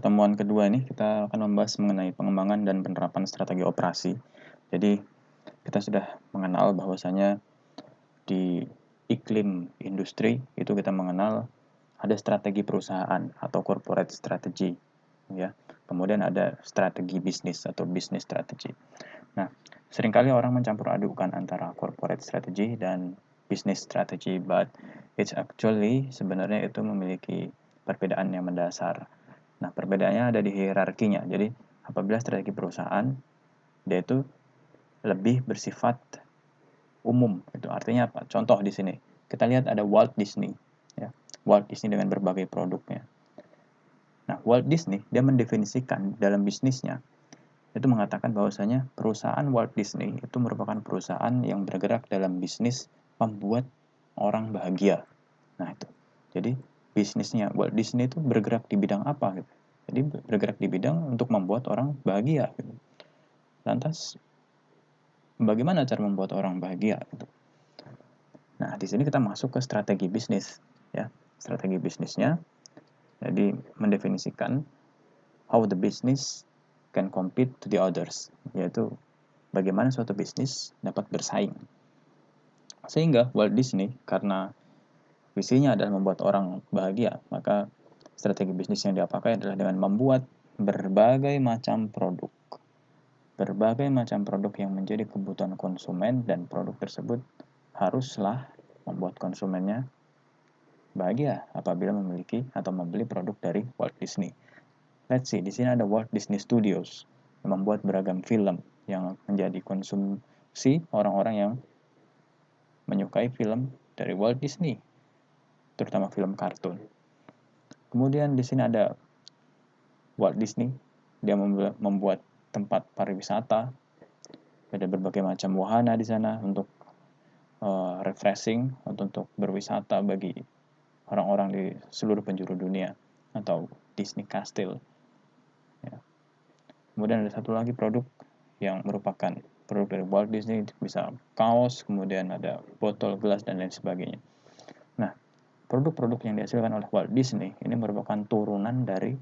pertemuan kedua ini kita akan membahas mengenai pengembangan dan penerapan strategi operasi. Jadi, kita sudah mengenal bahwasanya di iklim industri itu kita mengenal ada strategi perusahaan atau corporate strategy, ya. Kemudian ada strategi bisnis atau business strategy. Nah, seringkali orang mencampur adukan antara corporate strategy dan business strategy, but it's actually sebenarnya itu memiliki perbedaan yang mendasar. Nah, perbedaannya ada di hierarkinya. Jadi, apabila strategi perusahaan, dia itu lebih bersifat umum. Itu artinya apa? Contoh di sini, kita lihat ada Walt Disney. Ya. Walt Disney dengan berbagai produknya. Nah, Walt Disney, dia mendefinisikan dalam bisnisnya, itu mengatakan bahwasanya perusahaan Walt Disney itu merupakan perusahaan yang bergerak dalam bisnis membuat orang bahagia. Nah, itu. Jadi, bisnisnya Walt Disney itu bergerak di bidang apa gitu. Jadi bergerak di bidang untuk membuat orang bahagia gitu. Lantas bagaimana cara membuat orang bahagia gitu. Nah, di sini kita masuk ke strategi bisnis ya. Strategi bisnisnya jadi mendefinisikan how the business can compete to the others, yaitu bagaimana suatu bisnis dapat bersaing. Sehingga Walt Disney karena visinya adalah membuat orang bahagia, maka strategi bisnis yang dia pakai adalah dengan membuat berbagai macam produk. Berbagai macam produk yang menjadi kebutuhan konsumen dan produk tersebut haruslah membuat konsumennya bahagia apabila memiliki atau membeli produk dari Walt Disney. Let's see, di sini ada Walt Disney Studios yang membuat beragam film yang menjadi konsumsi orang-orang yang menyukai film dari Walt Disney, terutama film kartun. Kemudian di sini ada Walt Disney, dia membuat tempat pariwisata, ada berbagai macam wahana di sana untuk refreshing, untuk berwisata bagi orang-orang di seluruh penjuru dunia, atau Disney Castle. Ya. Kemudian ada satu lagi produk yang merupakan produk dari Walt Disney, bisa kaos, kemudian ada botol, gelas, dan lain sebagainya. Nah, produk-produk yang dihasilkan oleh Walt Disney ini merupakan turunan dari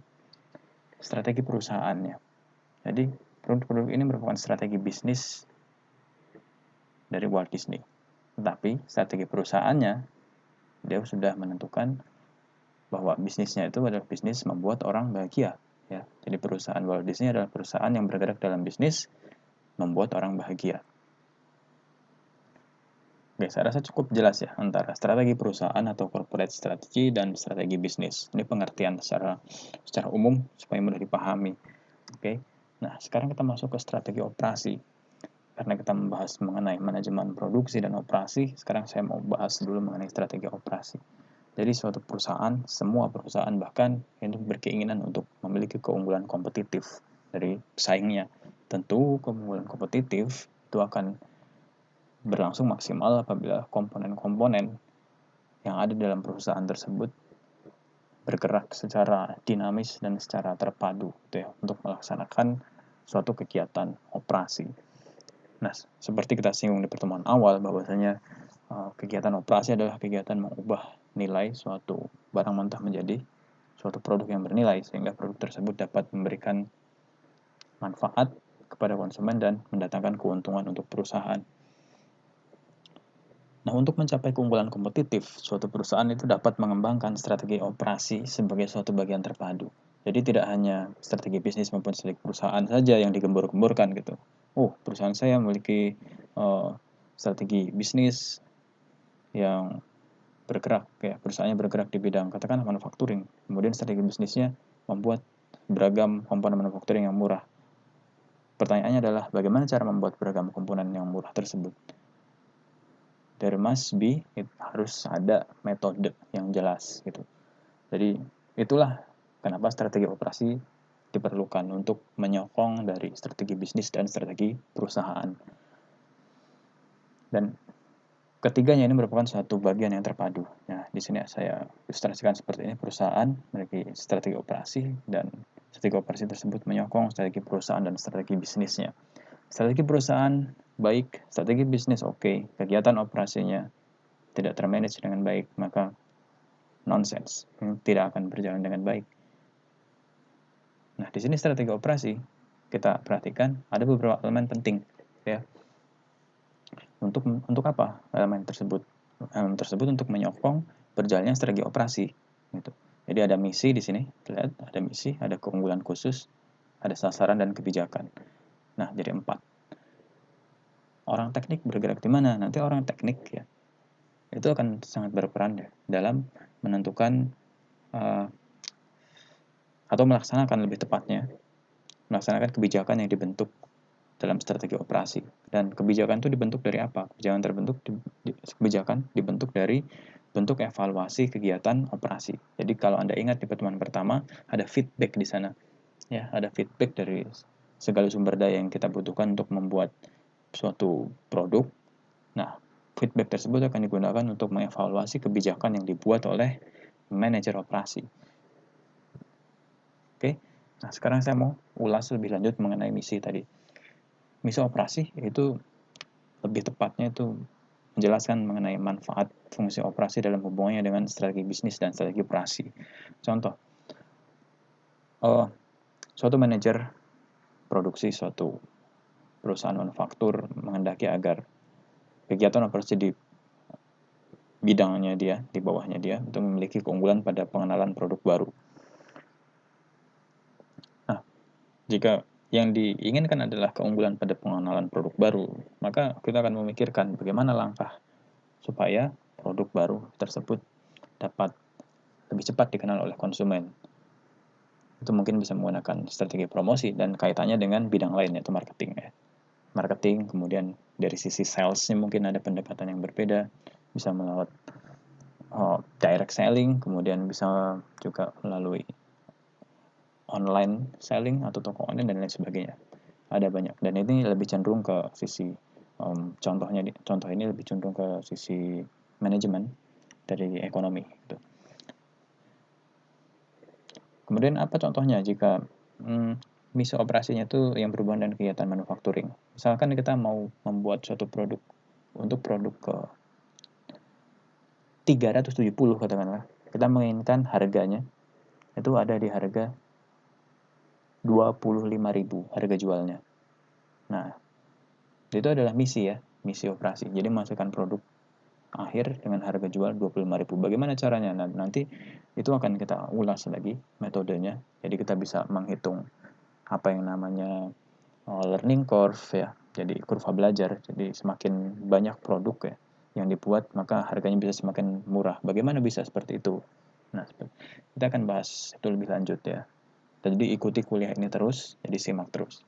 strategi perusahaannya. Jadi, produk-produk ini merupakan strategi bisnis dari Walt Disney. Tetapi, strategi perusahaannya, dia sudah menentukan bahwa bisnisnya itu adalah bisnis membuat orang bahagia. Ya. Jadi, perusahaan Walt Disney adalah perusahaan yang bergerak dalam bisnis membuat orang bahagia. Oke, saya rasa cukup jelas ya antara strategi perusahaan atau corporate strategy dan strategi bisnis. Ini pengertian secara umum supaya mudah dipahami. Oke. Nah, sekarang kita masuk ke strategi operasi. Karena kita membahas mengenai manajemen produksi dan operasi, sekarang saya mau bahas dulu mengenai strategi operasi. Jadi suatu perusahaan, semua perusahaan bahkan itu berkeinginan untuk memiliki keunggulan kompetitif dari pesaingnya. Tentu keunggulan kompetitif itu akan berlangsung maksimal apabila komponen-komponen yang ada dalam perusahaan tersebut bergerak secara dinamis dan secara terpadu gitu ya, untuk melaksanakan suatu kegiatan operasi. Nah, seperti kita singgung di pertemuan awal bahwasanya kegiatan operasi adalah kegiatan mengubah nilai suatu barang mentah menjadi suatu produk yang bernilai sehingga produk tersebut dapat memberikan manfaat kepada konsumen dan mendatangkan keuntungan untuk perusahaan. Nah, untuk mencapai keunggulan kompetitif, suatu perusahaan itu dapat mengembangkan strategi operasi sebagai suatu bagian terpadu. Jadi tidak hanya strategi bisnis maupun strategi perusahaan saja yang digembur-gemburkan gitu. Oh, perusahaan saya memiliki strategi bisnis yang bergerak, ya perusahaannya bergerak di bidang katakanlah manufacturing. Kemudian strategi bisnisnya membuat beragam komponen manufacturing yang murah. Pertanyaannya adalah bagaimana cara membuat beragam komponen yang murah tersebut? There must be, harus ada metode yang jelas gitu. Jadi itulah kenapa strategi operasi diperlukan untuk menyokong dari strategi bisnis dan strategi perusahaan. Dan ketiganya ini merupakan suatu bagian yang terpadu. Nah, di sini saya ilustrasikan seperti ini, perusahaan memiliki strategi operasi dan strategi operasi tersebut menyokong strategi perusahaan dan strategi bisnisnya. Strategi perusahaan baik, strategi bisnis oke, kegiatan operasinya tidak termanage dengan baik, maka nonsense, tidak akan berjalan dengan baik. Nah, di sini strategi operasi kita perhatikan ada beberapa elemen penting ya. Untuk apa elemen tersebut? Elemen tersebut untuk menyokong berjalannya strategi operasi gitu. Jadi ada misi di sini, lihat ada misi, ada keunggulan khusus, ada sasaran dan kebijakan. Nah, jadi 4. Orang teknik bergerak di mana? Nanti orang teknik ya itu akan sangat berperan ya dalam menentukan atau melaksanakan lebih tepatnya melaksanakan kebijakan yang dibentuk dalam strategi operasi. Dan kebijakan itu dibentuk dari apa? Kebijakan dibentuk dari bentuk evaluasi kegiatan operasi. Jadi kalau Anda ingat di pertemuan pertama ada feedback di sana. Ya, ada feedback dari segala sumber daya yang kita butuhkan untuk membuat suatu produk. Nah, feedback tersebut akan digunakan untuk mengevaluasi kebijakan yang dibuat oleh manajer operasi. Oke. Nah, sekarang saya mau ulas lebih lanjut mengenai misi tadi. Misi operasi itu lebih tepatnya itu menjelaskan mengenai manfaat fungsi operasi dalam hubungannya dengan strategi bisnis dan strategi operasi. Contoh, suatu manajer produksi suatu perusahaan manufaktur menghendaki agar kegiatan operasi di bidangnya dia, di bawahnya dia, itu memiliki keunggulan pada pengenalan produk baru. Nah, jika yang diinginkan adalah keunggulan pada pengenalan produk baru, maka kita akan memikirkan bagaimana langkah supaya produk baru tersebut dapat lebih cepat dikenal oleh konsumen. Itu mungkin bisa menggunakan strategi promosi dan kaitannya dengan bidang lain, yaitu marketing ya. Marketing, kemudian dari sisi salesnya mungkin ada pendekatan yang berbeda, bisa melalui direct selling, kemudian bisa juga melalui online selling atau toko online dan lain sebagainya. Ada banyak, dan ini lebih cenderung ke sisi contoh ini lebih cenderung ke sisi manajemen dari ekonomi gitu. Kemudian apa contohnya jika misi operasinya itu yang berhubungan dengan kegiatan manufacturing. Misalkan kita mau membuat suatu produk untuk produk ke 370 katakanlah. Kita menginginkan harganya itu ada di harga 25.000 harga jualnya. Nah, itu adalah misi ya, misi operasi. Jadi menghasilkan produk akhir dengan harga jual 25.000. Bagaimana caranya? Nah, nanti itu akan kita ulas lagi metodenya. Jadi kita bisa menghitung apa yang namanya learning curve ya. Jadi kurva belajar. Jadi semakin banyak produk ya yang dibuat, maka harganya bisa semakin murah. Bagaimana bisa seperti itu? Nah, kita akan bahas itu lebih lanjut ya. Jadi ikuti kuliah ini terus, jadi simak terus.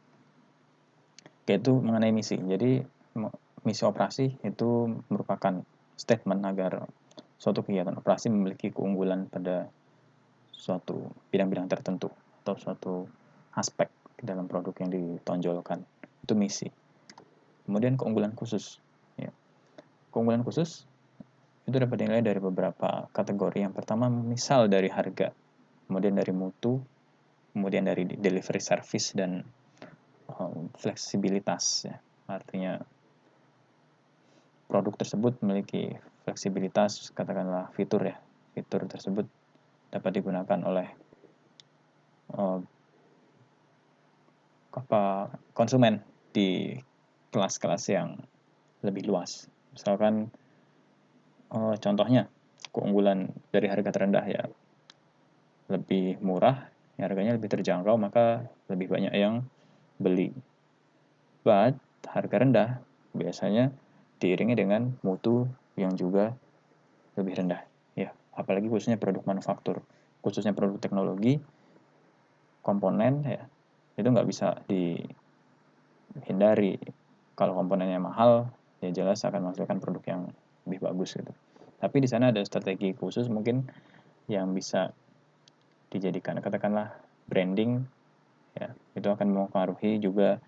Oke, itu mengenai misi. Jadi misi operasi itu merupakan statement agar suatu kegiatan operasi memiliki keunggulan pada suatu bidang-bidang tertentu atau suatu aspek dalam produk yang ditonjolkan. Itu misi. Kemudian keunggulan khusus. Ya. Keunggulan khusus itu dapat dinilai dari beberapa kategori. Yang pertama, misal dari harga, kemudian dari mutu, kemudian dari delivery service dan fleksibilitas ya. Artinya produk tersebut memiliki fleksibilitas, katakanlah fitur ya. Fitur tersebut dapat digunakan oleh konsumen di kelas-kelas yang lebih luas. Misalkan contohnya keunggulan dari harga terendah ya lebih murah, harganya lebih terjangkau, maka lebih banyak yang beli. But harga rendah biasanya diiringi dengan mutu yang juga lebih rendah. Ya, apalagi khususnya produk manufaktur, khususnya produk teknologi, komponen ya itu nggak bisa dihindari. Kalau komponennya mahal, ya jelas akan menghasilkan produk yang lebih bagus gitu. Tapi di sana ada strategi khusus mungkin yang bisa dijadikan, katakanlah branding ya, itu akan mempengaruhi juga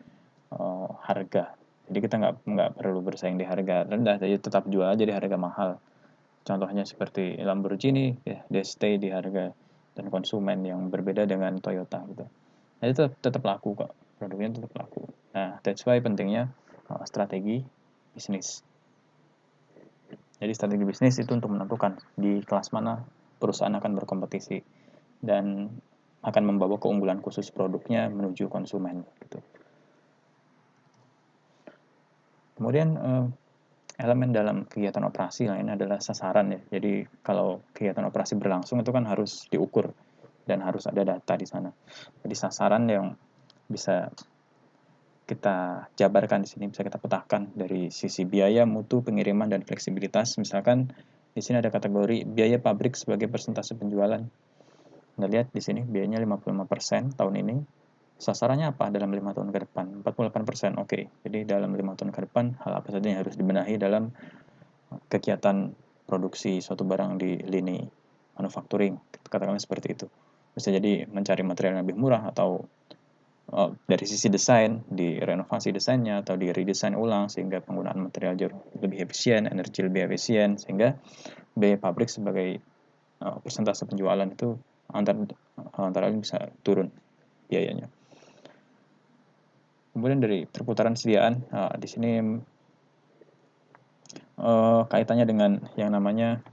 harga. Jadi kita nggak perlu bersaing di harga rendah, jadi tetap jual aja di harga mahal. Contohnya seperti Lamborghini, ya, dia stay di harga dan konsumen yang berbeda dengan Toyota gitu. Nah, itu tetap laku kok, produknya tetap laku. Nah, that's why pentingnya strategi bisnis. Jadi strategi bisnis itu untuk menentukan di kelas mana perusahaan akan berkompetisi dan akan membawa keunggulan khusus produknya menuju konsumen gitu. Kemudian elemen dalam kegiatan operasi lain adalah sasaran ya. Jadi kalau kegiatan operasi berlangsung itu kan harus diukur dan harus ada data di sana. Jadi sasaran yang bisa kita jabarkan di sini, bisa kita petakan dari sisi biaya, mutu, pengiriman, dan fleksibilitas. Misalkan di sini ada kategori biaya pabrik sebagai persentase penjualan. Anda lihat di sini biayanya 55% tahun ini. Sasarannya apa dalam 5 tahun ke depan? 48%. Oke, jadi dalam 5 tahun ke depan hal apa saja yang harus dibenahi dalam kegiatan produksi suatu barang di lini manufacturing, katakanlah seperti itu. Bisa jadi mencari material yang lebih murah atau dari sisi desain, di renovasi desainnya atau di redesign ulang sehingga penggunaan material jauh lebih efisien, energi lebih efisien, sehingga biaya pabrik sebagai persentase penjualan itu antara lain bisa turun biayanya. Kemudian dari perputaran sediaan, di sini kaitannya dengan yang namanya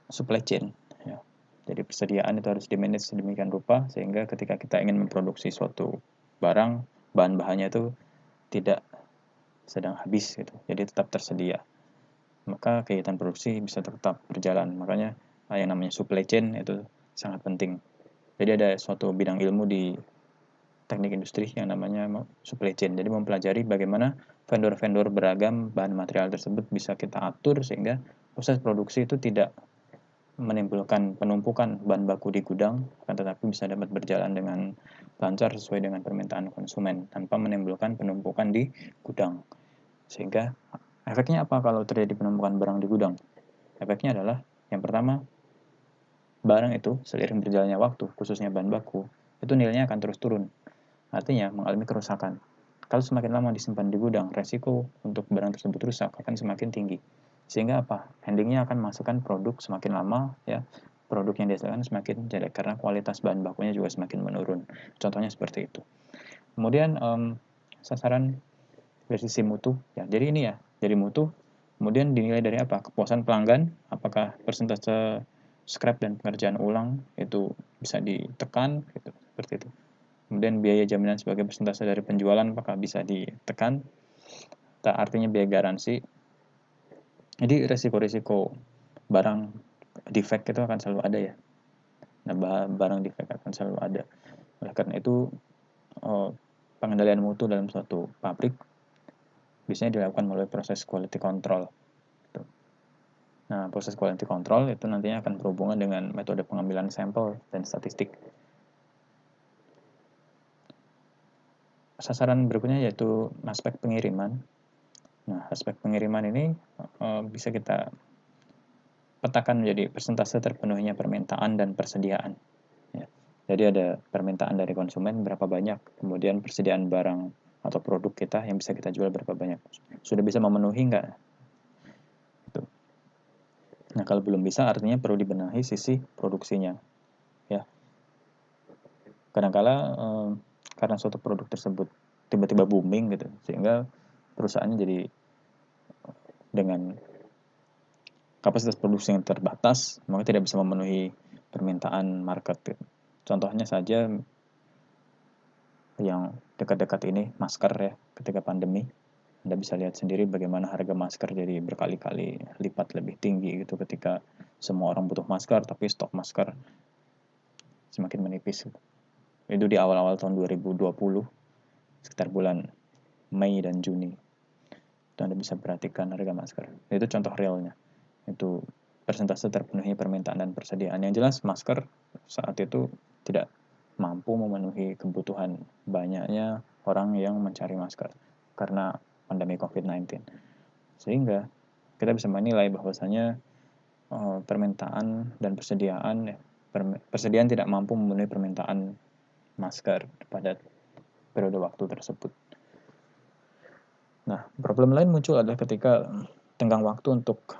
supply chain. Ya. Jadi persediaan itu harus dimanage sedemikian rupa sehingga ketika kita ingin memproduksi suatu barang, bahan-bahannya itu tidak sedang habis gitu. Jadi tetap tersedia. Maka kegiatan produksi bisa tetap berjalan. Makanya yang namanya supply chain itu sangat penting. Jadi ada suatu bidang ilmu di teknik industri yang namanya supply chain. Jadi mempelajari bagaimana vendor-vendor beragam bahan material tersebut bisa kita atur sehingga proses produksi itu tidak menimbulkan penumpukan bahan baku di gudang, akan tetapi bisa dapat berjalan dengan lancar sesuai dengan permintaan konsumen tanpa menimbulkan penumpukan di gudang. Sehingga efeknya apa kalau terjadi penumpukan barang di gudang? Efeknya adalah yang pertama, barang itu seiring berjalannya waktu, khususnya bahan baku, itu nilainya akan terus turun. Artinya mengalami kerusakan. Kalau semakin lama disimpan di gudang, resiko untuk barang tersebut rusak akan semakin tinggi. Sehingga apa? Endingnya akan masukkan produk semakin lama, ya, produk yang dihasilkan semakin jelek karena kualitas bahan bakunya juga semakin menurun. Contohnya seperti itu. Kemudian sasaran dari sisi mutu, ya. Jadi ini ya, jadi mutu. Kemudian dinilai dari apa? Kepuasan pelanggan, apakah persentase scrap dan pengerjaan ulang itu bisa ditekan, gitu, seperti itu. Kemudian biaya jaminan sebagai persentase dari penjualan apakah bisa ditekan, artinya biaya garansi. Jadi resiko-resiko barang defect itu akan selalu ada ya. Nah, barang defect akan selalu ada. Oleh karena itu, pengendalian mutu dalam suatu pabrik biasanya dilakukan melalui proses quality control. Nah, proses quality control itu nantinya akan berhubungan dengan metode pengambilan sampel dan statistik. Sasaran berikutnya yaitu aspek pengiriman. Nah, aspek pengiriman ini bisa kita petakan menjadi persentase terpenuhinya permintaan dan persediaan. Ya. Jadi ada permintaan dari konsumen berapa banyak, kemudian persediaan barang atau produk kita yang bisa kita jual berapa banyak. Sudah bisa memenuhi nggak? Gitu. Nah, kalau belum bisa artinya perlu dibenahi sisi produksinya. Ya. Kadangkala karena suatu produk tersebut tiba-tiba booming gitu, sehingga perusahaannya jadi dengan kapasitas produksi yang terbatas, maka tidak bisa memenuhi permintaan market. Contohnya saja yang dekat-dekat ini, masker ya, ketika pandemi. Anda bisa lihat sendiri bagaimana harga masker jadi berkali-kali lipat lebih tinggi gitu ketika semua orang butuh masker, tapi stok masker semakin menipis. Itu di awal-awal tahun 2020, sekitar bulan Mei dan Juni. Itu Anda bisa perhatikan harga masker. Itu contoh realnya. Itu persentase terpenuhi permintaan dan persediaan. Yang jelas masker saat itu tidak mampu memenuhi kebutuhan banyaknya orang yang mencari masker karena pandemi COVID-19. Sehingga kita bisa menilai bahwasanya permintaan dan persediaan tidak mampu memenuhi permintaan masker pada periode waktu tersebut. Nah, problem lain muncul adalah ketika tenggang waktu untuk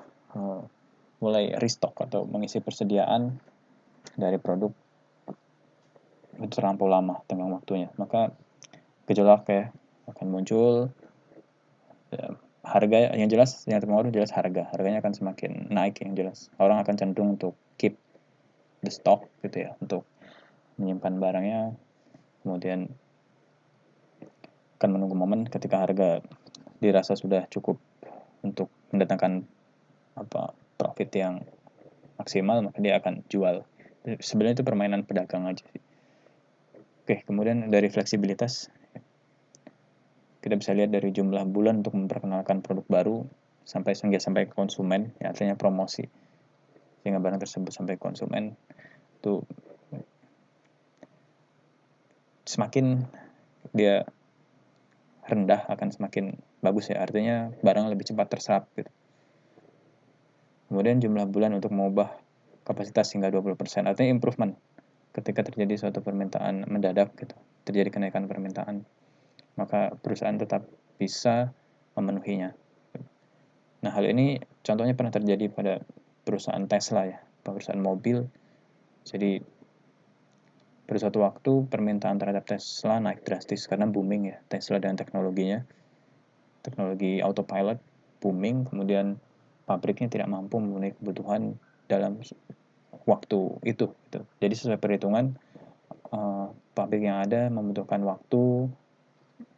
mulai restock atau mengisi persediaan dari produk itu terlampau lama tenggang waktunya. Maka gejolak ya akan muncul. Ya, harga yang jelas, yang terpengaruh jelas harganya akan semakin naik yang jelas. Orang akan cenderung untuk keep the stock gitu ya, untuk menyimpan barangnya, kemudian akan menunggu momen ketika harga dirasa sudah cukup untuk mendatangkan profit yang maksimal, maka dia akan jual. Sebenarnya itu permainan pedagang aja sih. Oke, kemudian dari fleksibilitas, kita bisa lihat dari jumlah bulan untuk memperkenalkan produk baru sampai ke konsumen, ya, artinya promosi sehingga barang tersebut sampai konsumen. Itu semakin dia rendah akan semakin bagus ya, artinya barang lebih cepat terserap gitu. Kemudian jumlah bulan untuk mengubah kapasitas hingga 20%, artinya improvement ketika terjadi suatu permintaan mendadak gitu, terjadi kenaikan permintaan, maka perusahaan tetap bisa memenuhinya. Nah, hal ini contohnya pernah terjadi pada perusahaan Tesla ya, perusahaan mobil. Jadi pada suatu waktu permintaan terhadap Tesla naik drastis karena booming ya Tesla dan teknologinya. Teknologi autopilot booming, kemudian pabriknya tidak mampu memenuhi kebutuhan dalam waktu itu gitu. Jadi sesuai perhitungan, pabrik yang ada membutuhkan waktu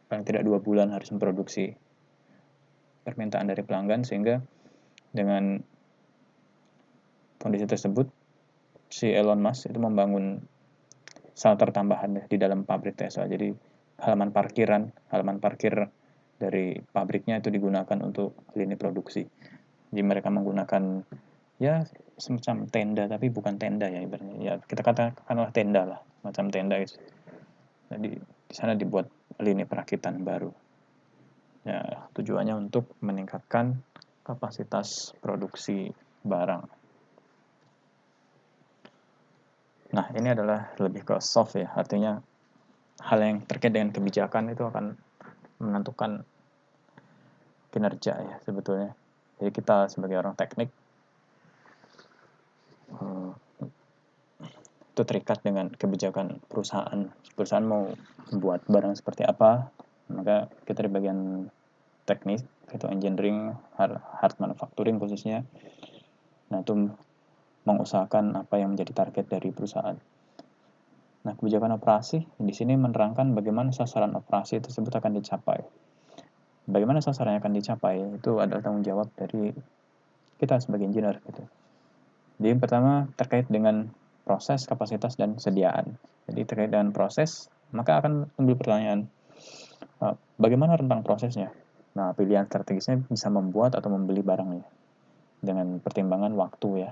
paling tidak 2 bulan harus memproduksi permintaan dari pelanggan, sehingga dengan kondisi tersebut si Elon Musk itu membangun shelter tambahan di dalam pabrik Tesla. Jadi halaman parkir dari pabriknya itu digunakan untuk lini produksi. Jadi mereka menggunakan ya semacam tenda, tapi bukan tenda ya ibaratnya. Ya kita katakanlah tenda lah, macam tenda itu. Jadi di sana dibuat lini perakitan baru. Ya, tujuannya untuk meningkatkan kapasitas produksi barang. Nah, ini adalah lebih ke soft ya, artinya hal yang terkait dengan kebijakan itu akan menentukan kinerja ya sebetulnya. Jadi kita sebagai orang teknik itu terikat dengan kebijakan perusahaan. Perusahaan mau membuat barang seperti apa, maka kita di bagian teknis, itu engineering, hard manufacturing khususnya, nah itu mengusahakan apa yang menjadi target dari perusahaan. Nah, kebijakan operasi di sini menerangkan bagaimana sasaran operasi tersebut akan dicapai. Bagaimana sasarannya akan dicapai itu adalah tanggung jawab dari kita sebagai engineer gitu. Jadi yang pertama terkait dengan proses, kapasitas, dan sediaan. Jadi terkait dengan proses, maka akan timbul pertanyaan, bagaimana rentang prosesnya? Nah, pilihan strategisnya bisa membuat atau membeli barangnya dengan pertimbangan waktu ya.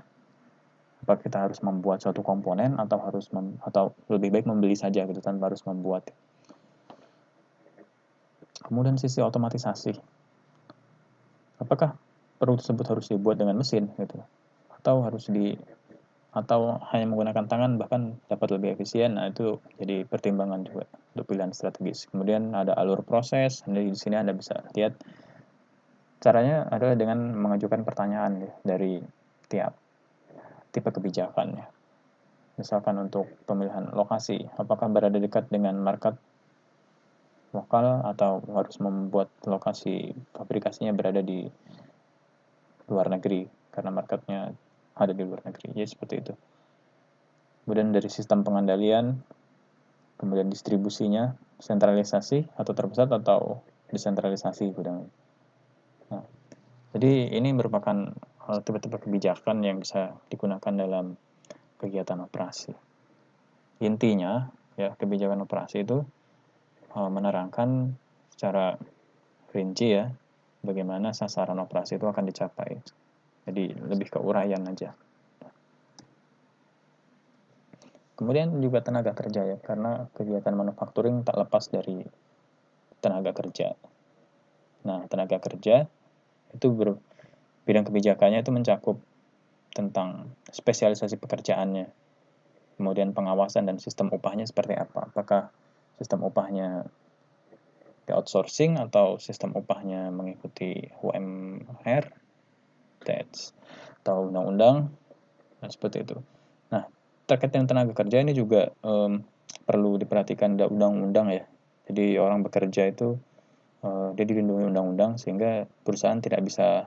Apa kita harus membuat suatu komponen atau atau lebih baik membeli saja gitu tanpa harus membuat. Kemudian sisi otomatisasi. Apakah produk tersebut harus dibuat dengan mesin gitu? Atau hanya menggunakan tangan bahkan dapat lebih efisien. Nah, itu jadi pertimbangan juga untuk pilihan strategis. Kemudian ada alur proses. Di sini Anda bisa lihat caranya adalah dengan mengajukan pertanyaan ya, dari tiap tipe kebijakan ya. Misalkan untuk pemilihan lokasi, apakah berada dekat dengan market lokal atau harus membuat lokasi fabrikasinya berada di luar negeri karena marketnya ada di luar negeri. Jadi seperti itu. Kemudian dari sistem pengendalian, kemudian distribusinya, sentralisasi atau terpusat atau desentralisasi gudang. Nah, jadi ini merupakan tipe-tipe kebijakan yang bisa digunakan dalam kegiatan operasi. Intinya, ya kebijakan operasi itu menerangkan secara rinci ya bagaimana sasaran operasi itu akan dicapai. Jadi lebih ke uraian aja. Kemudian juga tenaga kerja ya, karena kegiatan manufacturing tak lepas dari tenaga kerja. Nah, tenaga kerja itu bidang kebijakannya itu mencakup tentang spesialisasi pekerjaannya, kemudian pengawasan dan sistem upahnya seperti apa. Apakah sistem upahnya di outsourcing atau sistem upahnya mengikuti UMR, atau undang-undang, nah seperti itu. Nah, terkait dengan tenaga kerja ini juga perlu diperhatikan ada undang-undang ya. Jadi orang bekerja itu dia dilindungi undang-undang sehingga perusahaan tidak bisa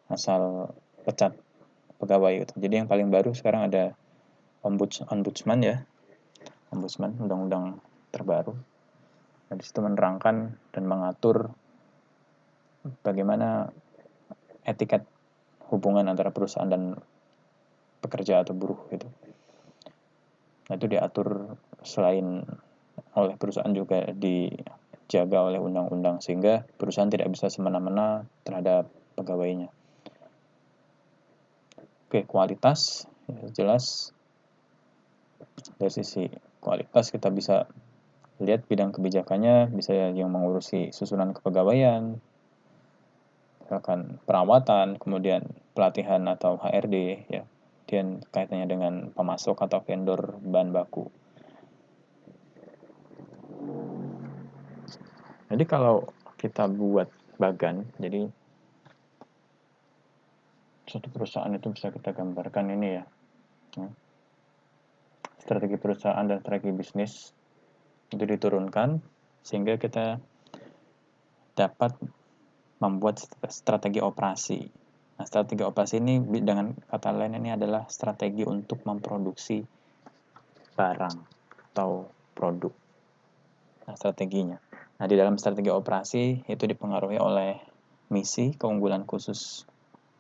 asal pecat pegawai gitu. Jadi yang paling baru sekarang ada ombudsman ya, ombudsman, undang-undang terbaru. Nah, di situ menerangkan dan mengatur bagaimana etiket hubungan antara perusahaan dan pekerja atau buruh gitu. Nah, itu diatur selain oleh perusahaan juga dijaga oleh undang-undang sehingga perusahaan tidak bisa semena-mena terhadap pegawainya. Oke, kualitas jelas dari sisi kualitas kita bisa lihat bidang kebijakannya, bisa yang mengurusi susunan kepegawaian, misalkan perawatan, kemudian pelatihan atau HRD ya, dan kaitannya dengan pemasok atau vendor bahan baku. Jadi kalau kita buat bagan, jadi suatu perusahaan itu bisa kita gambarkan ini ya, strategi perusahaan dan strategi bisnis itu diturunkan sehingga kita dapat membuat strategi operasi. Nah, strategi operasi ini dengan kata lain ini adalah strategi untuk memproduksi barang atau produk. Nah, strateginya. Nah, di dalam strategi operasi itu dipengaruhi oleh misi, keunggulan khusus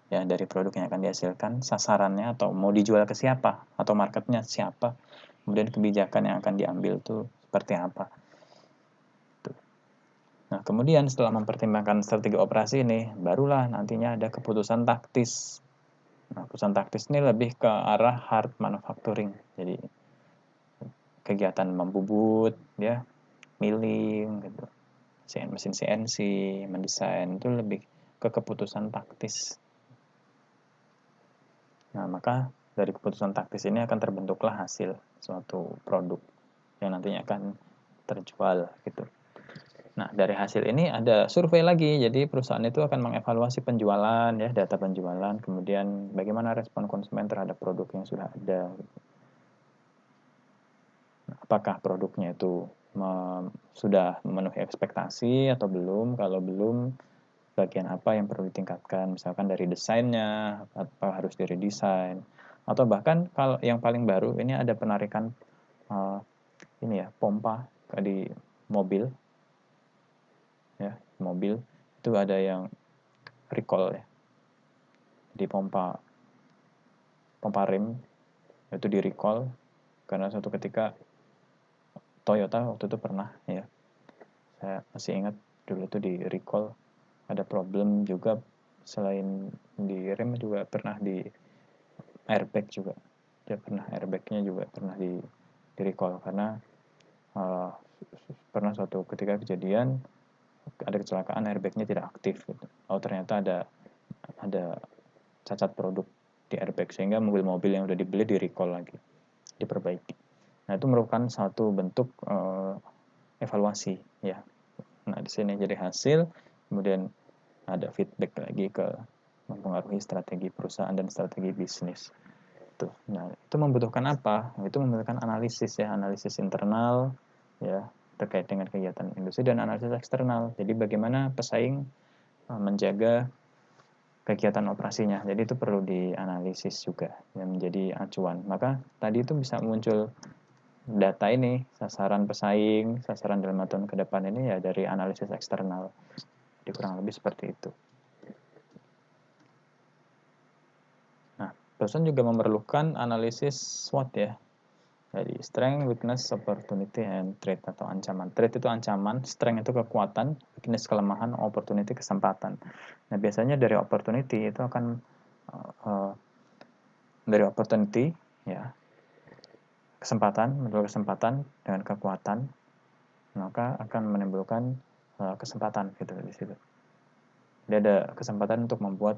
ya dari produk yang akan dihasilkan, sasarannya atau mau dijual ke siapa atau marketnya siapa, kemudian kebijakan yang akan diambil itu seperti apa. Nah, kemudian setelah mempertimbangkan strategi operasi ini, barulah nantinya ada keputusan taktis. Nah, keputusan taktis ini lebih ke arah hard manufacturing. Jadi kegiatan membubut, ya, milling, gitu, mesin CNC, mendesain itu lebih ke keputusan taktis. Nah, maka dari keputusan taktis ini akan terbentuklah hasil suatu produk yang nantinya akan terjual, gitu. Nah, dari hasil ini ada survei lagi. Jadi perusahaan itu akan mengevaluasi penjualan ya, data penjualan, kemudian bagaimana respon konsumen terhadap produk yang sudah ada. Apakah produknya itu sudah memenuhi ekspektasi atau belum? Kalau belum, bagian apa yang perlu ditingkatkan? Misalkan dari desainnya, apa harus diredesain, atau bahkan kalau yang paling baru ini ada penarikan ini ya, pompa di mobil. Ya, mobil itu ada yang recall ya, di pompa rem itu di recall karena suatu ketika Toyota waktu itu pernah ya, saya masih ingat dulu itu di recall ada problem juga, selain di rem juga pernah di airbag juga, dia pernah airbagnya juga pernah di recall karena pernah suatu ketika kejadian ada kecelakaan, airbagnya tidak aktif gitu. Oh, ternyata ada cacat produk di airbag sehingga mobil-mobil yang udah dibeli di recall lagi, diperbaiki. Nah, itu merupakan satu bentuk evaluasi ya. Nah, di sini jadi hasil, kemudian ada feedback lagi ke mempengaruhi strategi perusahaan dan strategi bisnis. Tuh. Nah, itu membutuhkan apa? Itu membutuhkan analisis ya, analisis internal ya terkait dengan kegiatan industri dan analisis eksternal. Jadi bagaimana pesaing menjaga kegiatan operasinya. Jadi itu perlu dianalisis juga yang menjadi acuan. Maka tadi itu bisa muncul data ini, sasaran pesaing, sasaran dalam 5 tahun ke depan ini ya dari analisis eksternal. Jadi kurang lebih seperti itu. Nah, perusahaan juga memerlukan analisis SWOT ya. Jadi strength, weakness, opportunity, and threat atau ancaman. Threat itu ancaman, strength itu kekuatan, weakness kelemahan, opportunity kesempatan. Nah, biasanya dari opportunity itu akan dari opportunity ya, kesempatan dengan kekuatan, maka akan menimbulkan kesempatan gitu di situ. Dia ada kesempatan untuk membuat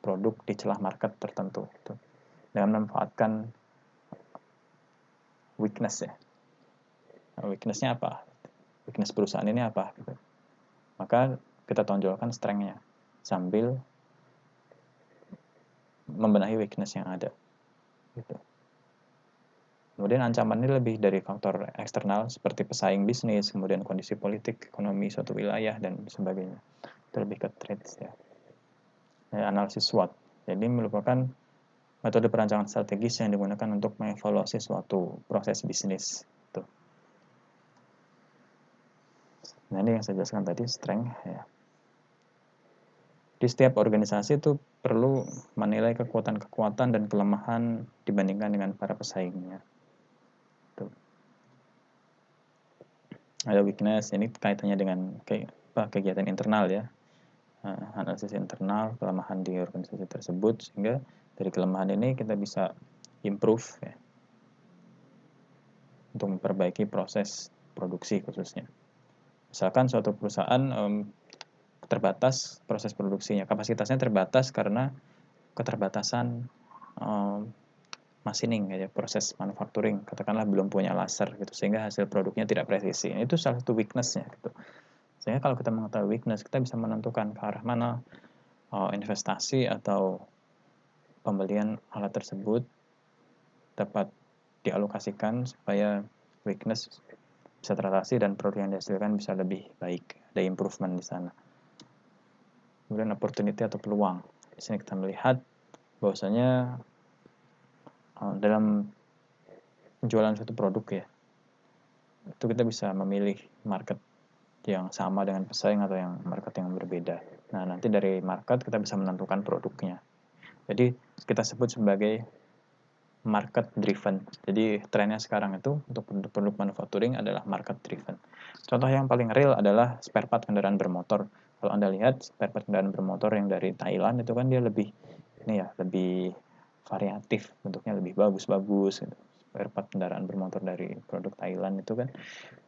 produk di celah market tertentu gitu, dengan memanfaatkan weakness ya. Nah, weakness-nya apa? Weakness perusahaan ini apa? Gitu. Maka kita tonjolkan strength-nya sambil membenahi weakness yang ada. Gitu. Kemudian ancaman ini lebih dari faktor eksternal seperti pesaing bisnis, kemudian kondisi politik, ekonomi suatu wilayah, dan sebagainya. Itu lebih ke threats ya. Analisis SWOT. Jadi merupakan metode perancangan strategis yang digunakan untuk mengevaluasi suatu proses bisnis. Tuh. Nah, ini yang saya jelaskan tadi, strength. Ya. Di setiap organisasi itu perlu menilai kekuatan-kekuatan dan kelemahan dibandingkan dengan para pesaingnya. Tuh. Ada weakness, ini kaitannya dengan kegiatan internal ya. Analisis internal, kelemahan di organisasi tersebut, sehingga dari kelemahan ini kita bisa improve ya, untuk memperbaiki proses produksi khususnya. Misalkan suatu perusahaan terbatas proses produksinya, kapasitasnya terbatas karena keterbatasan machining ya, proses manufacturing, katakanlah belum punya laser gitu, sehingga hasil produknya tidak presisi. Itu salah satu weakness-nya gitu. Sehingga kalau kita mengetahui weakness, kita bisa menentukan ke arah mana investasi atau pembelian alat tersebut dapat dialokasikan supaya weakness bisa teratasi dan produk yang dihasilkan bisa lebih baik, ada improvement di sana. Kemudian opportunity atau peluang. Di sini kita melihat bahwasanya dalam penjualan suatu produk ya, itu kita bisa memilih market yang sama dengan pesaing atau yang market yang berbeda. Nah, nanti dari market kita bisa menentukan produknya. Jadi kita sebut sebagai market driven. Jadi trennya sekarang itu untuk produk-produk manufacturing adalah market driven. Contoh yang paling real adalah spare part kendaraan bermotor. Kalau Anda lihat spare part kendaraan bermotor yang dari Thailand itu kan dia lebih lebih variatif, bentuknya lebih bagus-bagus gitu. Spare part kendaraan bermotor dari produk Thailand itu kan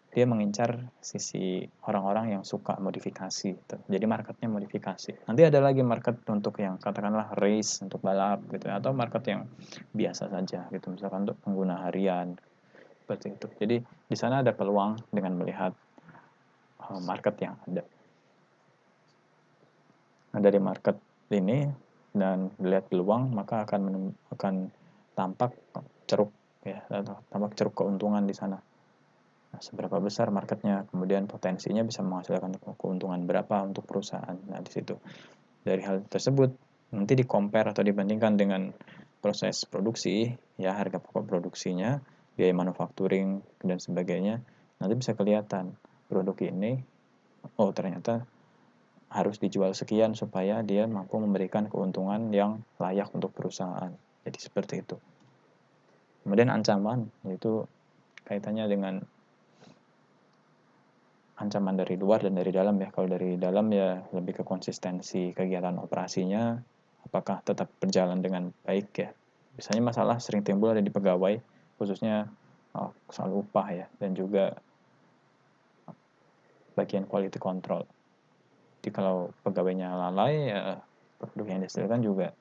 dia mengincar sisi orang-orang yang suka modifikasi gitu. Jadi marketnya modifikasi. Nanti ada lagi market untuk yang katakanlah race, untuk balap gitu, atau market yang biasa saja gitu, misalkan untuk pengguna harian seperti itu. Jadi di sana ada peluang dengan melihat market yang ada. Nah, dari market ini dan melihat peluang, maka akan tampak ceruk ya, atau tampak ceruk keuntungan di sana. Nah, seberapa besar marketnya, kemudian potensinya bisa menghasilkan keuntungan berapa untuk perusahaan. Nah, di situ dari hal tersebut nanti di-compare atau dibandingkan dengan proses produksi, ya harga pokok produksinya, biaya manufacturing dan sebagainya. Nanti bisa kelihatan produk ini, oh ternyata harus dijual sekian supaya dia mampu memberikan keuntungan yang layak untuk perusahaan. Jadi seperti itu. Kemudian ancaman, yaitu kaitannya dengan ancaman dari luar dan dari dalam ya. Kalau dari dalam ya lebih ke konsistensi kegiatan operasinya, apakah tetap berjalan dengan baik ya. Biasanya masalah sering timbul ada di pegawai, khususnya soal upah ya, dan juga bagian quality control. Jadi kalau pegawainya lalai, ya produk yang dihasilkan juga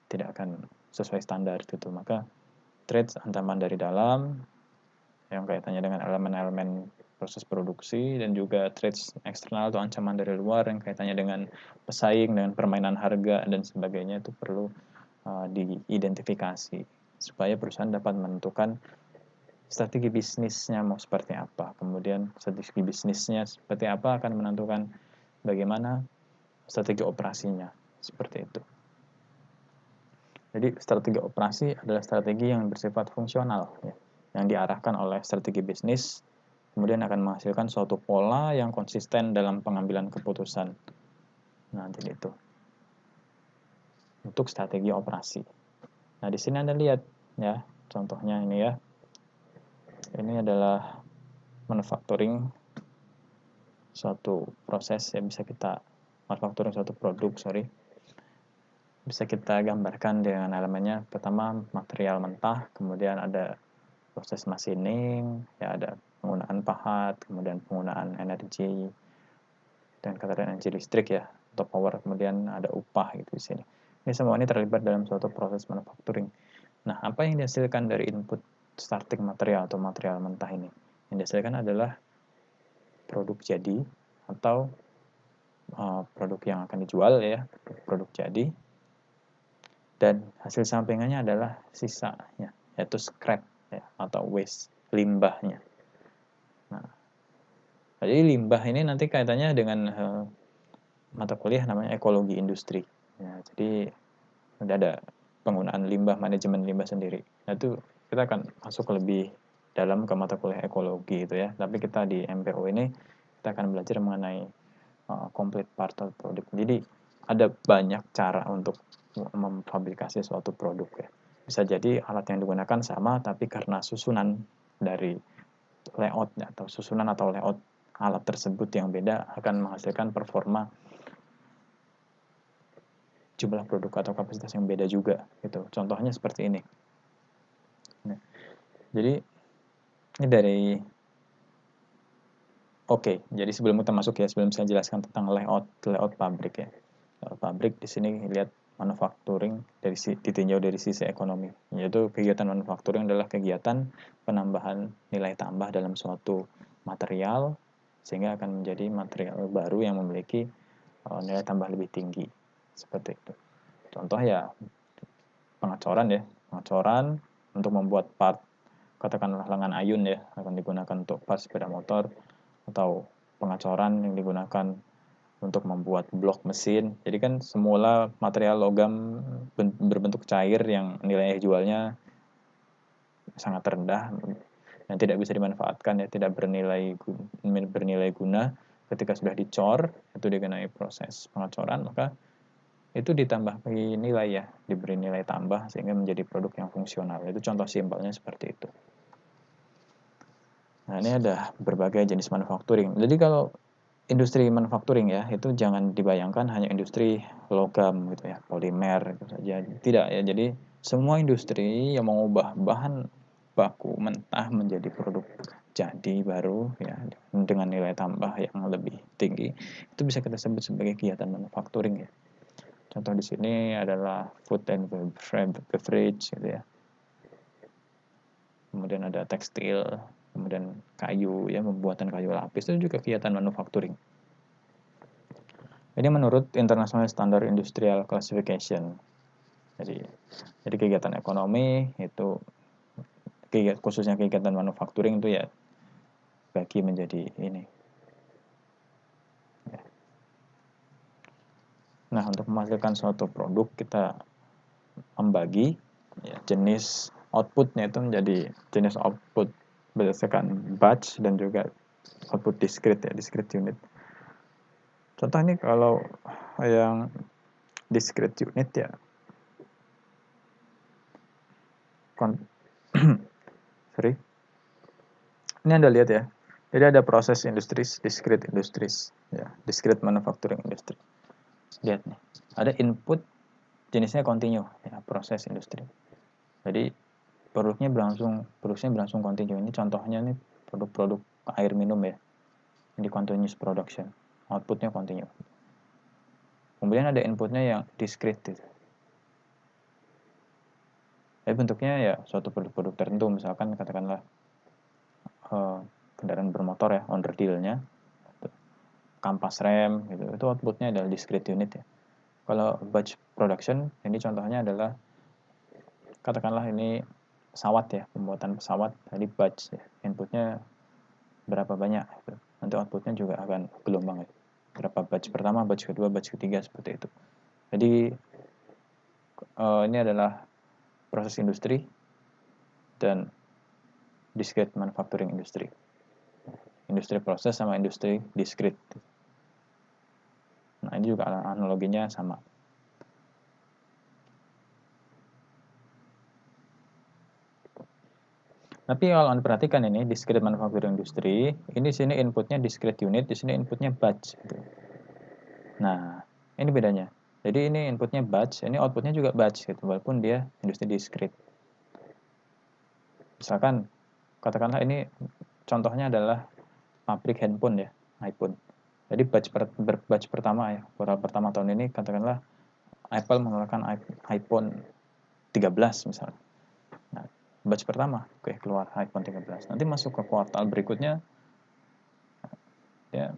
tidak akan sesuai standar gitu. Maka threats ancaman dari dalam yang kaitannya dengan elemen-elemen proses produksi, dan juga threats eksternal atau ancaman dari luar yang kaitannya dengan pesaing, dengan permainan harga dan sebagainya, itu perlu diidentifikasi supaya perusahaan dapat menentukan strategi bisnisnya mau seperti apa. Kemudian strategi bisnisnya seperti apa akan menentukan bagaimana strategi operasinya, seperti itu. Jadi strategi operasi adalah strategi yang bersifat fungsional ya, yang diarahkan oleh strategi bisnis, kemudian akan menghasilkan suatu pola yang konsisten dalam pengambilan keputusan. Nanti itu untuk strategi operasi. Nah, di sini Anda lihat ya, contohnya ini ya. Ini adalah manufacturing suatu proses yang bisa kita manufacturing suatu produk, bisa kita gambarkan dengan elemennya. Pertama material mentah, kemudian ada proses machining, ya ada penggunaan pahat, kemudian penggunaan energi dan katakan energi listrik ya, atau power, kemudian ada upah gitu di sini. Ini semua ini terlibat dalam suatu proses manufacturing. Nah, apa yang dihasilkan dari input starting material atau material mentah ini? Yang dihasilkan adalah produk jadi atau produk yang akan dijual ya, produk jadi, dan hasil sampingannya adalah sisanya, yaitu scrap ya, atau waste, limbahnya. Nah, jadi limbah ini nanti kaitannya dengan mata kuliah namanya ekologi industri. Ya, jadi ada penggunaan limbah, manajemen limbah sendiri. Nah, itu kita akan masuk lebih dalam ke mata kuliah ekologi itu ya. Tapi kita di MPO ini kita akan belajar mengenai complete part of product. Jadi ada banyak cara untuk memfabrikasi suatu produk ya. Bisa jadi alat yang digunakan sama, tapi karena susunan dari layoutnya atau susunan atau layout alat tersebut yang beda akan menghasilkan performa jumlah produk atau kapasitas yang beda juga gitu. Contohnya seperti ini. Nah, jadi ini dari jadi sebelum kita masuk ya, sebelum saya jelaskan tentang layout pabrik ya. Layout pabrik di sini lihat manufacturing ditinjau dari sisi ekonomi. Yaitu kegiatan manufacturing adalah kegiatan penambahan nilai tambah dalam suatu material sehingga akan menjadi material baru yang memiliki nilai tambah lebih tinggi. Seperti itu. Contoh ya pengecoran ya. Pengecoran untuk membuat part katakanlah lengan ayun ya akan digunakan untuk part sepeda motor, atau pengecoran yang digunakan untuk membuat blok mesin. Jadi kan semula material logam berbentuk cair yang nilai jualnya sangat rendah dan tidak bisa dimanfaatkan ya, tidak bernilai guna. Ketika sudah dicor, itu dikenai proses pengecoran, maka itu ditambah nilai ya, diberi nilai tambah sehingga menjadi produk yang fungsional. Itu contoh simpelnya seperti itu. Nah, ini ada berbagai jenis manufacturing. Jadi kalau industri manufacturing ya, itu jangan dibayangkan hanya industri logam gitu ya, polimer gitu saja. Tidak ya, jadi semua industri yang mengubah bahan baku mentah menjadi produk jadi baru ya dengan nilai tambah yang lebih tinggi, itu bisa kita sebut sebagai kegiatan manufacturing ya. Contoh di sini adalah food and beverage gitu ya. Kemudian ada tekstil, kemudian kayu ya, pembuatan kayu lapis itu juga kegiatan manufacturing. Ini menurut International Standard Industrial Classification. Jadi kegiatan ekonomi itu khususnya kegiatan manufacturing itu ya bagi menjadi ini. Nah, untuk menghasilkan suatu produk kita membagi ya, jenis outputnya itu menjadi jenis output berdasarkan batch dan juga output discrete ya, discrete unit. Contoh ini kalau yang discrete unit ya, sorry, ini Anda lihat ya, jadi ada proses industries, discrete industries ya, discrete manufacturing industry. Lihat nih, ada input jenisnya continue ya, proses industri. Jadi produksinya berlangsung continue. Ini contohnya nih produk-produk air minum ya, ini continuous production, outputnya continue. Kemudian ada inputnya yang discrete gitu. Jadi bentuknya ya suatu produk-produk tertentu, misalkan katakanlah kendaraan bermotor ya, onderdilnya, kampas rem gitu, itu outputnya adalah discrete unit ya. Kalau batch production, ini contohnya adalah katakanlah ini pesawat ya, pembuatan pesawat, tadi batch ya, inputnya berapa banyak, nanti outputnya juga akan gelombang ya, berapa batch pertama, batch kedua, batch ketiga, seperti itu. Jadi ini adalah proses industri dan discrete manufacturing industry. Industri proses sama industri discrete. Nah, ini juga analoginya sama. Tapi kalau Anda perhatikan ini discrete manufacturing industry, ini sini inputnya discrete unit, di sini inputnya batch. Nah, ini bedanya. Jadi ini inputnya batch, ini outputnya juga batch gitu, walaupun dia industri discrete. Misalkan, katakanlah ini contohnya adalah pabrik handphone ya, iPhone. Jadi batch pertama ya, kuartal pertama tahun ini katakanlah Apple mengeluarkan iPhone 13 misalnya. Nah, batch pertama keluar iPhone 13. Nanti masuk ke kuartal berikutnya ya,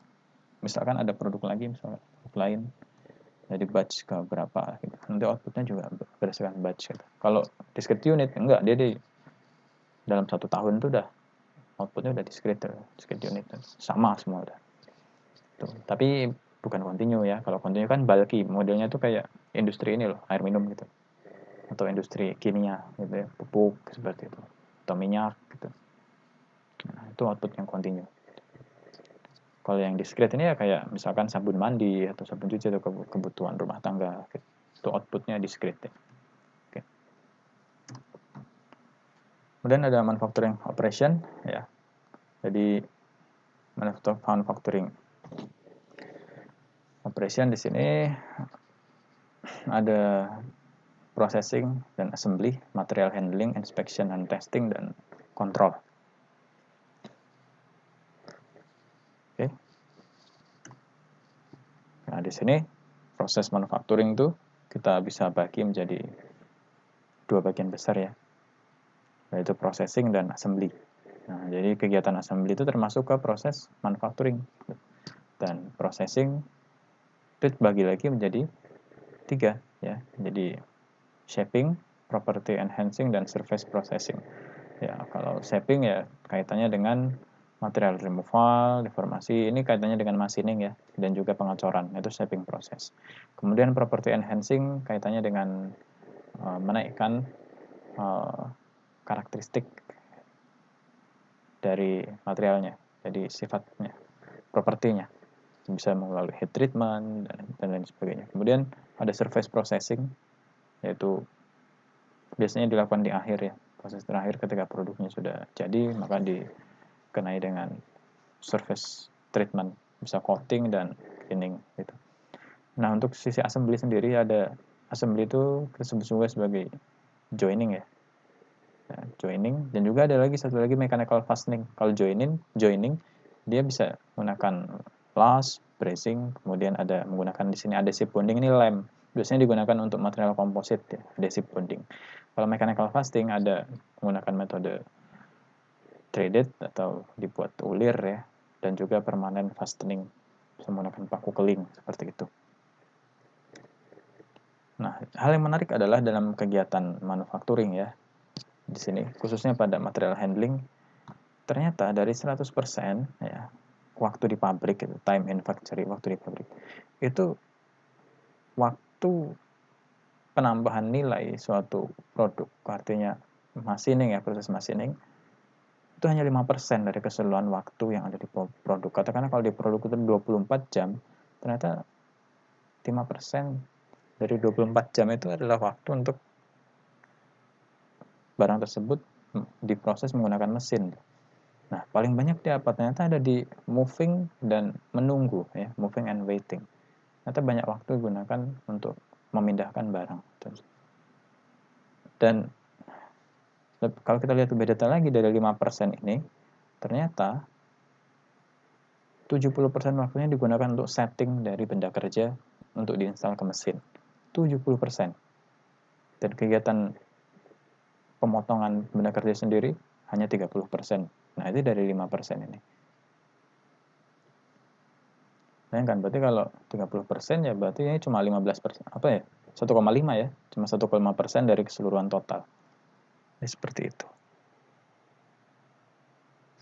misalkan ada produk lagi, misalnya produk lain, jadi batch ke berapa gitu. Nanti outputnya juga berdasarkan batch gitu. Kalau discrete unit enggak, dia dalam 1 tahun itu udah outputnya udah discrete unit sama semua udah. Tuh. Tapi bukan continue ya. Kalau continue kan bulky, modelnya tuh kayak industri ini loh, air minum gitu. atau industri kimia gitu ya, pupuk seperti itu, atau minyak gitu. Nah, itu output yang kontinu. Kalau yang discrete ini ya kayak misalkan sabun mandi atau sabun cuci atau kebutuhan rumah tangga gitu. Itu outputnya discrete ya. Oke. Kemudian ada manufacturing operation ya. Jadi manufacturing operation di sini ada processing dan assembly, material handling, inspection and testing, dan kontrol. Oke. Nah, di sini proses manufacturing itu kita bisa bagi menjadi dua bagian besar ya, yaitu processing dan assembly. Nah, jadi kegiatan assembly itu termasuk ke proses manufacturing. Dan processing itu bagi lagi menjadi 3 ya. Jadi shaping, property enhancing, dan surface processing. Ya, kalau shaping ya kaitannya dengan material removal, deformasi, ini kaitannya dengan machining ya, dan juga pengecoran, itu shaping proses. Kemudian property enhancing kaitannya dengan menaikkan karakteristik dari materialnya, jadi sifatnya, propertinya, bisa melalui heat treatment dan lain sebagainya. Kemudian ada surface processing, yaitu biasanya dilakukan di akhir ya, proses terakhir ketika produknya sudah jadi, maka dikenai dengan surface treatment, bisa coating dan cleaning gitu. Nah, untuk sisi assembly sendiri, ada assembly itu disebut juga sebagai joining ya. Nah, joining, dan juga ada lagi satu lagi mechanical fastening. Kalau joining dia bisa menggunakan lash, bracing, kemudian ada menggunakan di sini adhesive bonding, ini lem. Biasanya digunakan untuk material komposit ya, adhesive bonding. Kalau mechanical fastening ada menggunakan metode threaded atau dibuat ulir ya, dan juga permanent fastening, bisa menggunakan paku keling seperti itu. Nah, hal yang menarik adalah dalam kegiatan manufacturing ya, di sini khususnya pada material handling, ternyata dari 100% ya waktu di pabrik itu, time in factory, waktu di pabrik itu, waktu penambahan nilai suatu produk, artinya machining ya, proses machining itu hanya 5% dari keseluruhan waktu yang ada di produk. Katakanlah kalau di produk itu 24 jam, ternyata 5% dari 24 jam itu adalah waktu untuk barang tersebut diproses menggunakan mesin. Nah, paling banyak di apa? Ternyata ada di moving dan menunggu ya, moving and waiting. Ternyata banyak waktu digunakan untuk memindahkan barang. Dan kalau kita lihat lebih detail lagi dari 5% ini, ternyata 70% waktunya digunakan untuk setting dari benda kerja untuk diinstal ke mesin. 70%. Dan kegiatan pemotongan benda kerja sendiri hanya 30%. Nah, itu dari 5% ini. Bayangkan, berarti kalau 30% ya berarti ini cuma 15%, apa ya? 1,5 ya, cuma 1,5% dari keseluruhan total. Ini seperti itu.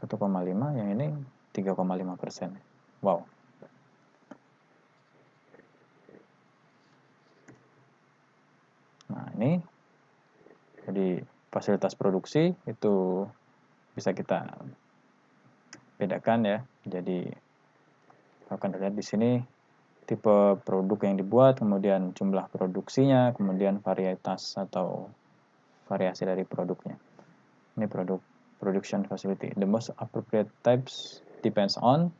1,5, yang ini 3,5%. Wow. Nah, ini jadi fasilitas produksi itu bisa kita bedakan ya. Jadi akan dilihat di sini tipe produk yang dibuat, kemudian jumlah produksinya, kemudian varietas atau variasi dari produknya. Ini production facility. The most appropriate types depends on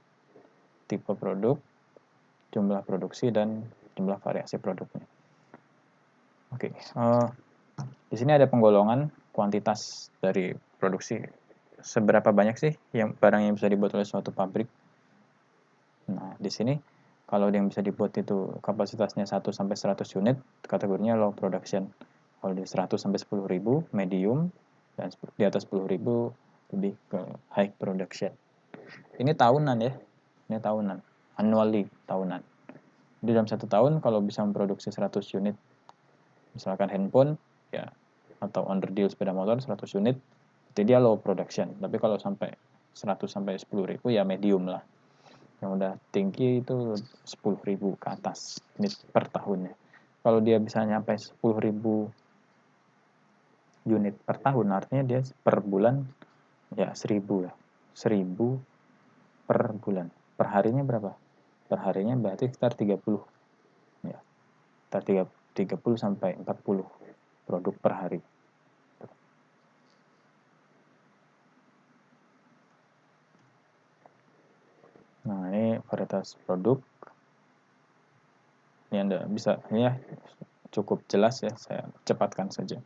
tipe produk, jumlah produksi, dan jumlah variasi produknya. Oke, di sini ada penggolongan kuantitas dari produksi. Seberapa banyak sih yang barang yang bisa dibuat oleh suatu pabrik? Nah, di sini kalau yang bisa dibuat itu kapasitasnya 1 sampai 100 unit, kategorinya low production. Kalau di 100 sampai 10.000 medium, dan di atas 10.000 lebih ke high production. Ini tahunan ya. Ini tahunan. Annually, tahunan. Di dalam 1 tahun kalau bisa memproduksi 100 unit, misalkan handphone ya, atau under deal sepeda motor 100 unit, jadi dia low production. Tapi kalau sampai 100 sampai 10.000 ya medium lah. Yang udah tinggi itu 10.000 ke atas unit per tahunnya. Kalau dia bisa nyampe 10.000 unit per tahun, artinya dia per bulan ya 1000 ya. 1000 per bulan. Per harinya berapa? Per harinya berarti sekitar 30 ya. Sekitar 30 sampai 40 produk per hari. Nah, ini varietas produk. Ini Anda bisa, ya cukup jelas ya, saya cepatkan saja.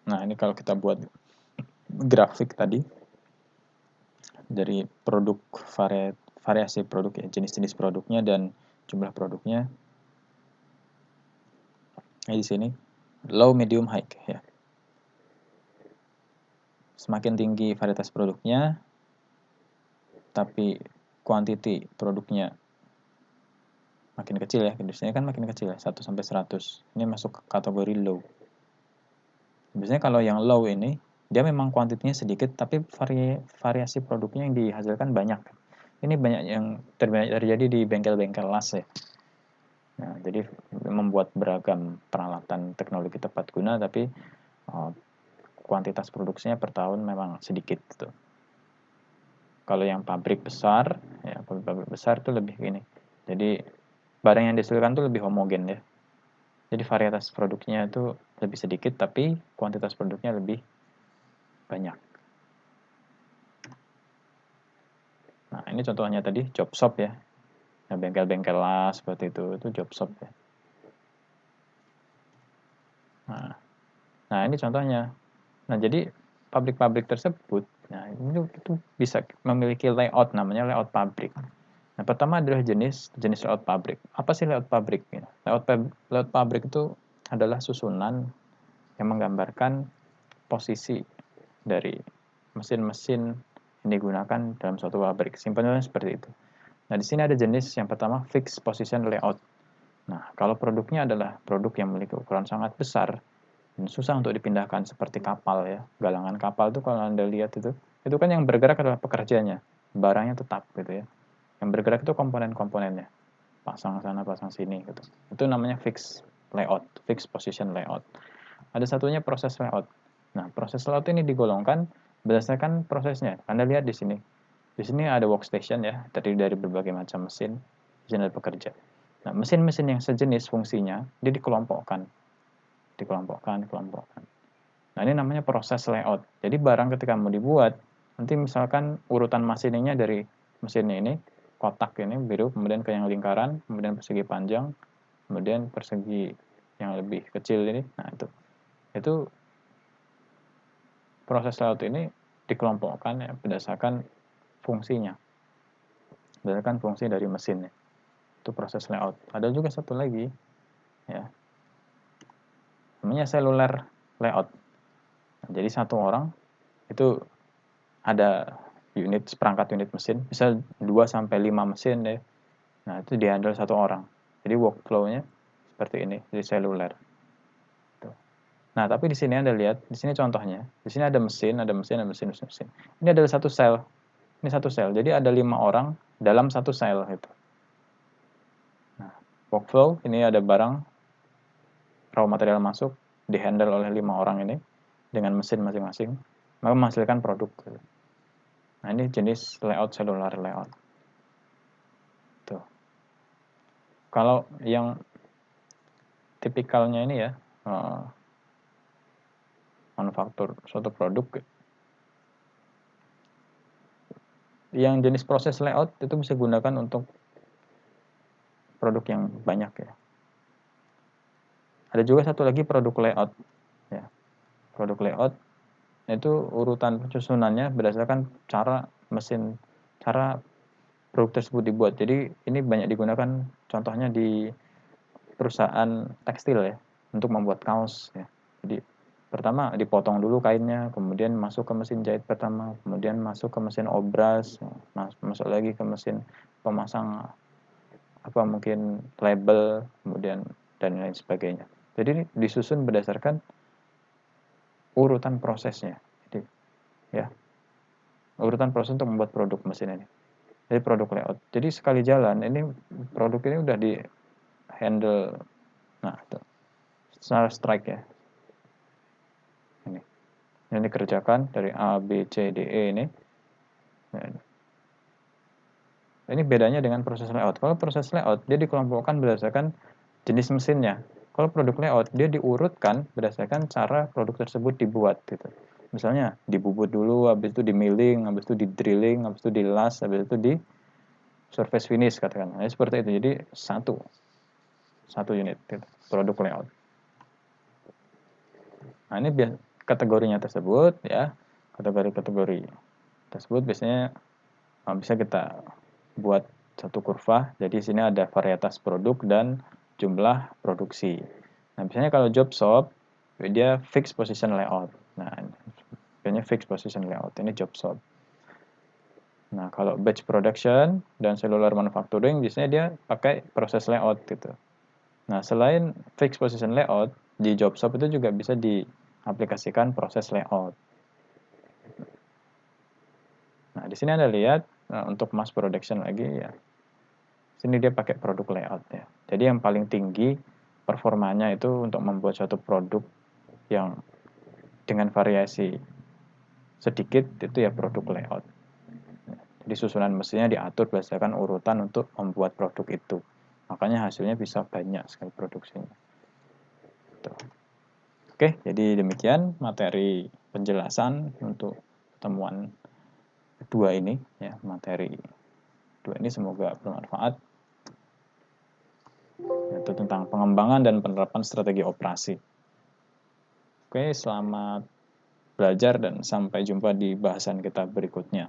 Nah, ini kalau kita buat grafik tadi dari produk variasi produk ya, jenis-jenis produknya dan jumlah produknya. Nah, di sini low, medium, high ya. Semakin tinggi varietas produknya, tapi quantity produknya makin kecil ya, industri kan makin kecil ya, 1 sampai 100. Ini masuk ke kategori low. Biasanya kalau yang low ini dia memang kuantitinya sedikit tapi variasi produknya yang dihasilkan banyak. Ini banyak yang terjadi di bengkel-bengkel las ya. Nah, jadi membuat beragam peralatan teknologi tepat guna tapi kuantitas produksinya per tahun memang sedikit gitu. Kalau yang pabrik besar, ya pabrik besar itu lebih gini. Jadi barang yang dihasilkan itu lebih homogen ya. Jadi varietas produknya itu lebih sedikit tapi kuantitas produknya lebih banyak. Nah, ini contohnya tadi job shop ya. Nah, bengkel-bengkel las seperti itu job shop ya. Nah, ini contohnya. Nah, jadi pabrik-pabrik tersebut, nah itu bisa memiliki layout, namanya layout pabrik. Nah, pertama adalah jenis layout pabrik. Apa sih layout pabrik? Layout pabrik itu adalah susunan yang menggambarkan posisi dari mesin-mesin yang digunakan dalam suatu pabrik. Simpelnya seperti itu. Nah, di sini ada jenis yang pertama fixed position layout. Nah, kalau produknya adalah produk yang memiliki ukuran sangat besar, susah untuk dipindahkan seperti kapal ya. Galangan kapal itu kalau Anda lihat itu kan yang bergerak adalah pekerjanya. Barangnya tetap gitu ya. Yang bergerak itu komponen-komponennya. Pasang sana, pasang sini gitu. Itu namanya fixed layout, fixed position layout. Ada satunya proses layout. Nah, proses layout ini digolongkan berdasarkan prosesnya. Anda lihat di sini. Di sini ada workstation ya, terdiri dari berbagai macam mesin. Di sini ada pekerja. Nah, mesin-mesin yang sejenis fungsinya, dia dikelompokkan. Dikelompokkan. Nah, ini namanya proses layout. Jadi barang ketika mau dibuat, nanti misalkan urutan mesinnya dari mesinnya ini, kotak ini biru, kemudian ke yang lingkaran, kemudian persegi panjang, kemudian persegi yang lebih kecil ini. Nah, itu proses layout ini dikelompokkan ya, berdasarkan fungsinya. Berdasarkan fungsi dari mesinnya. Itu proses layout. Ada juga satu lagi ya. Namanya cellular layout. Nah, jadi satu orang itu ada seperangkat unit mesin, bisa 2 sampai 5 mesin deh. Nah, itu dihandle satu orang. Jadi workflow-nya seperti ini, jadi seluler. Nah, tapi di sini Anda lihat, di sini contohnya. Di sini ada mesin. Ini adalah satu sel. Ini satu sel. Jadi ada 5 orang dalam satu sel gitu. Nah, workflow ini ada barang raw material masuk, dihandle oleh 5 orang ini dengan mesin masing-masing, maka menghasilkan produk. Nah, ini jenis layout cellular layout. Tuh. Kalau yang tipikalnya ini ya, manufaktur suatu produk, yang jenis proses layout itu bisa digunakan untuk produk yang banyak ya. Ada juga satu lagi produk layout ya. Produk layout itu urutan penyusunannya berdasarkan cara produk tersebut dibuat. Jadi ini banyak digunakan contohnya di perusahaan tekstil ya, untuk membuat kaos ya. Jadi pertama dipotong dulu kainnya, kemudian masuk ke mesin jahit pertama, kemudian masuk ke mesin obras, masuk lagi ke mesin pemasang mungkin label, kemudian dan lain sebagainya. Jadi disusun berdasarkan urutan prosesnya. Jadi ya, urutan proses untuk membuat produk mesin ini. Jadi produk layout. Jadi sekali jalan ini produk ini udah di handle, nah itu secara strike ya. yang dikerjakan dari A, B, C, D, E ini. Nah, ini bedanya dengan proses layout. Kalau proses layout, dia dikelompokkan berdasarkan jenis mesinnya. Kalau produk layout, dia diurutkan berdasarkan cara produk tersebut dibuat. Gitu. Misalnya, dibubut dulu, habis itu di milling, habis itu di drilling, habis itu di las, habis itu di surface finish, katakan. Nah, seperti itu. Jadi, satu unit gitu, produk layout. Nah, ini kategorinya tersebut, ya, kategori-kategori tersebut biasanya bisa kita buat satu kurva. Jadi sini ada varietas produk dan jumlah produksi. Nah, biasanya kalau job shop dia fixed position layout. Nah, biasanya fixed position layout ini job shop. Nah, kalau batch production dan cellular manufacturing biasanya dia pakai proses layout gitu. Nah, selain fixed position layout, di job shop itu juga bisa diaplikasikan proses layout. Nah, di sini Anda lihat untuk mass production lagi ya. Sini dia pakai produk layout ya. Jadi yang paling tinggi performanya itu untuk membuat suatu produk yang dengan variasi sedikit itu ya produk layout. Jadi susunan mesinnya diatur berdasarkan urutan untuk membuat produk itu. Makanya hasilnya bisa banyak sekali produksinya. Tuh. Oke, jadi demikian materi penjelasan untuk pertemuan kedua ini ya, materi kedua ini semoga bermanfaat. Yaitu tentang pengembangan dan penerapan strategi operasi. Oke, selamat belajar dan sampai jumpa di bahasan kita berikutnya.